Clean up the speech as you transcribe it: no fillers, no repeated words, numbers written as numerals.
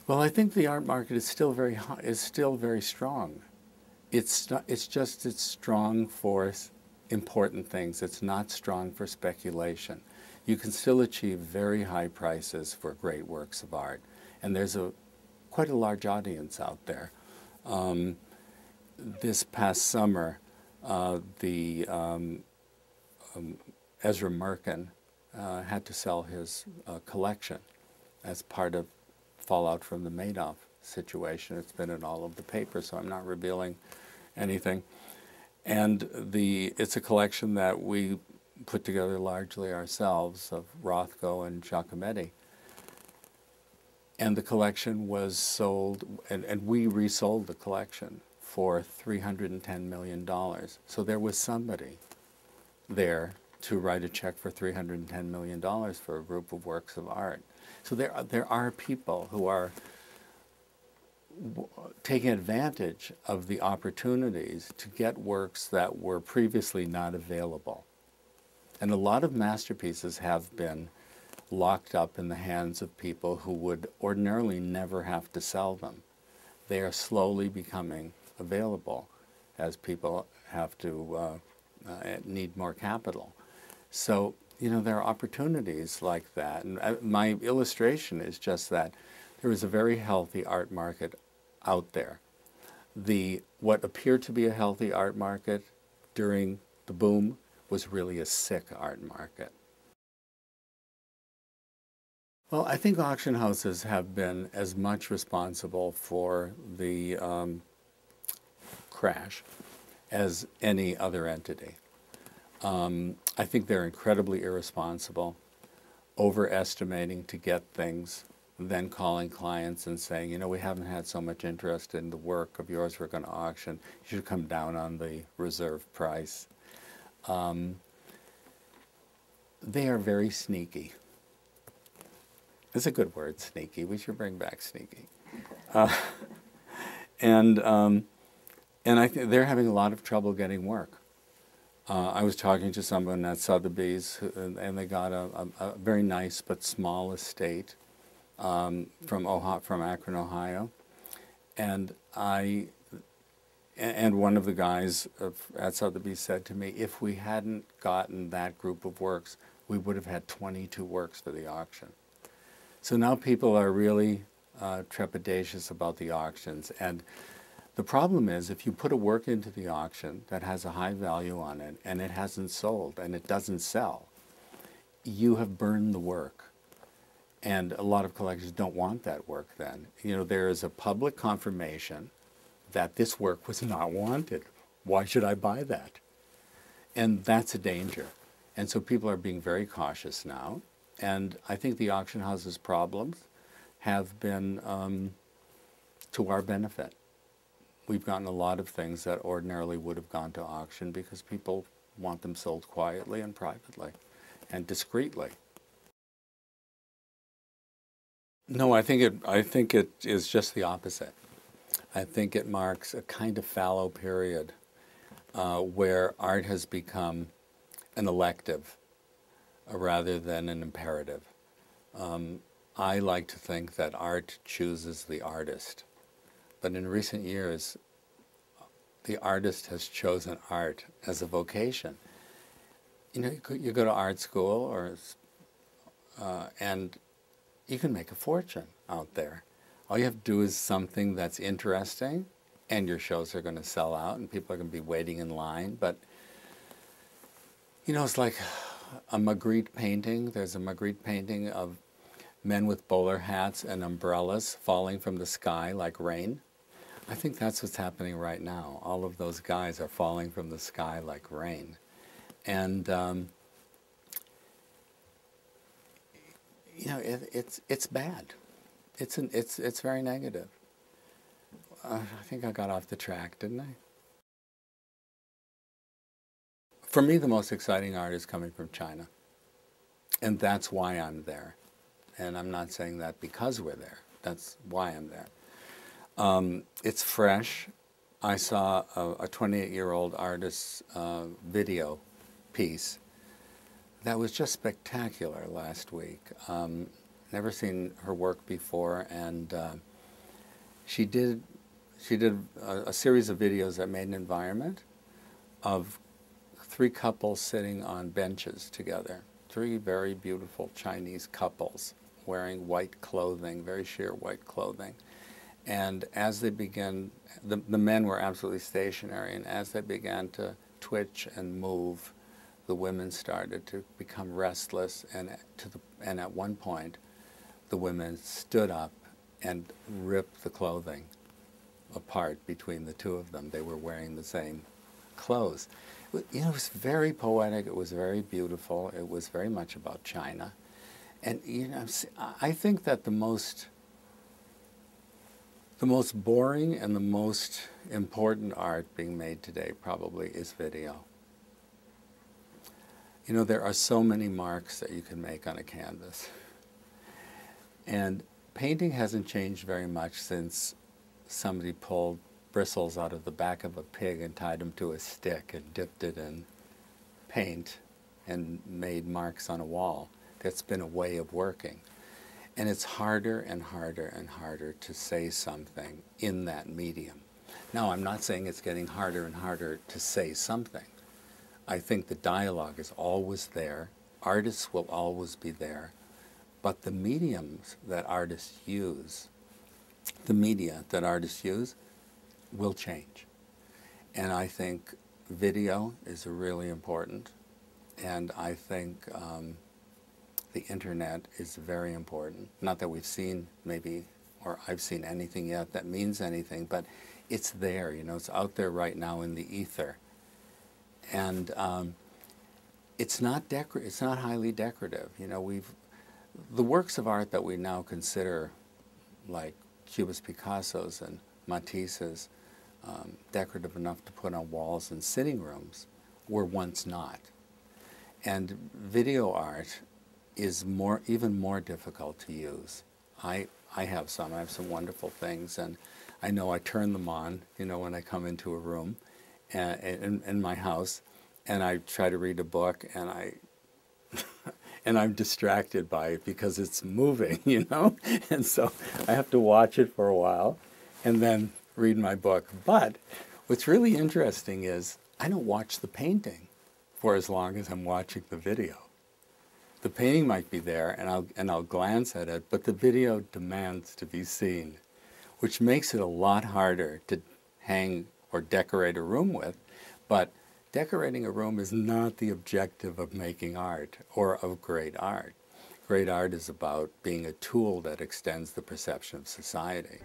Well, I think the art market is still very high, is still very strong. It's not, it's strong for important things. It's not strong for speculation. You can still achieve very high prices for great works of art, and there's quite a large audience out there. This past summer, Ezra Merkin had to sell his collection as part of fallout from the Madoff situation. It's been in all of the papers, so I'm not revealing anything. And it's a collection that we put together largely ourselves of Rothko and Giacometti. And the collection was sold, and we resold the collection for $310 million. So there was somebody there to write a check for $310 million for a group of works of art. So there are people who are taking advantage of the opportunities to get works that were previously not available. And a lot of masterpieces have been locked up in the hands of people who would ordinarily never have to sell them. They are slowly becoming available as people have to need more capital. So, you know, there are opportunities like that. And my illustration is just that there is a very healthy art market out there. What appeared to be a healthy art market during the boom was really a sick art market. Well, I think auction houses have been as much responsible for the crash as any other entity. I think they're incredibly irresponsible, overestimating to get things, then calling clients and saying, you know, we haven't had so much interest in the work of yours we're going to auction. You should come down on the reserve price. They are very sneaky. It's a good word, sneaky. We should bring back sneaky. And I think they're having a lot of trouble getting work. I was talking to someone at Sotheby's, and they got a very nice but small estate from Akron, Ohio, and one of the guys at Sotheby's said to me, if we hadn't gotten that group of works, we would have had 22 works for the auction. So now people are really trepidatious about the auctions, and the problem is if you put a work into the auction that has a high value on it and it hasn't sold and it doesn't sell, you have burned the work. And a lot of collectors don't want that work then. You know, there is a public confirmation that this work was not wanted. Why should I buy that? And that's a danger. And so people are being very cautious now. And I think the auction house's problems have been to our benefit. We've gotten a lot of things that ordinarily would have gone to auction because people want them sold quietly and privately and discreetly. No, I think it is just the opposite. I think it marks a kind of fallow period where art has become an elective rather than an imperative. I like to think that art chooses the artist. But in recent years, the artist has chosen art as a vocation. You know, you go to art school, and you can make a fortune out there. All you have to do is something that's interesting, and your shows are going to sell out, and people are going to be waiting in line. But, you know, it's like a Magritte painting. There's a Magritte painting of men with bowler hats and umbrellas falling from the sky like rain. I think that's what's happening right now. All of those guys are falling from the sky like rain. And, you know, it's bad. It's very negative. I think I got off the track, didn't I? For me, the most exciting art is coming from China. And that's why I'm there. And I'm not saying that because we're there. That's why I'm there. It's fresh. I saw a 28-year-old artist's video piece that was just spectacular last week. Never seen her work before, and she did a series of videos that made an environment of three couples sitting on benches together. Three very beautiful Chinese couples wearing white clothing, very sheer white clothing. And as they began, the men were absolutely stationary, and as they began to twitch and move, the women started to become restless, and at one point, the women stood up and ripped the clothing apart between the two of them. They were wearing the same clothes. You know, it was very poetic, it was very beautiful, it was very much about China. And, you know, I think that the most boring and the most important art being made today probably is video. You know, there are so many marks that you can make on a canvas. And painting hasn't changed very much since somebody pulled bristles out of the back of a pig and tied them to a stick and dipped it in paint and made marks on a wall. That's been a way of working. And it's harder and harder and harder to say something in that medium. Now, I'm not saying it's getting harder and harder to say something. I think the dialogue is always there. Artists will always be there. But the mediums that artists use, the media that artists use, will change. And I think video is really important. And I think the internet is very important. Not that we've seen maybe, or I've seen anything yet that means anything, but it's there, you know, it's out there right now in the ether. And it's not highly decorative. You know, the works of art that we now consider, like Cubist Picasso's and Matisse's, decorative enough to put on walls in sitting rooms, were once not. And video art is even more difficult to use. I have some wonderful things, and I know I turn them on, you know, when I come into a room in my house, and I try to read a book, and and I'm distracted by it because it's moving, you know? And so I have to watch it for a while and then read my book. But what's really interesting is I don't watch the painting for as long as I'm watching the video. The painting might be there, and I'll glance at it, but the video demands to be seen, which makes it a lot harder to hang or decorate a room with. But decorating a room is not the objective of making art or of great art. Great art is about being a tool that extends the perception of society.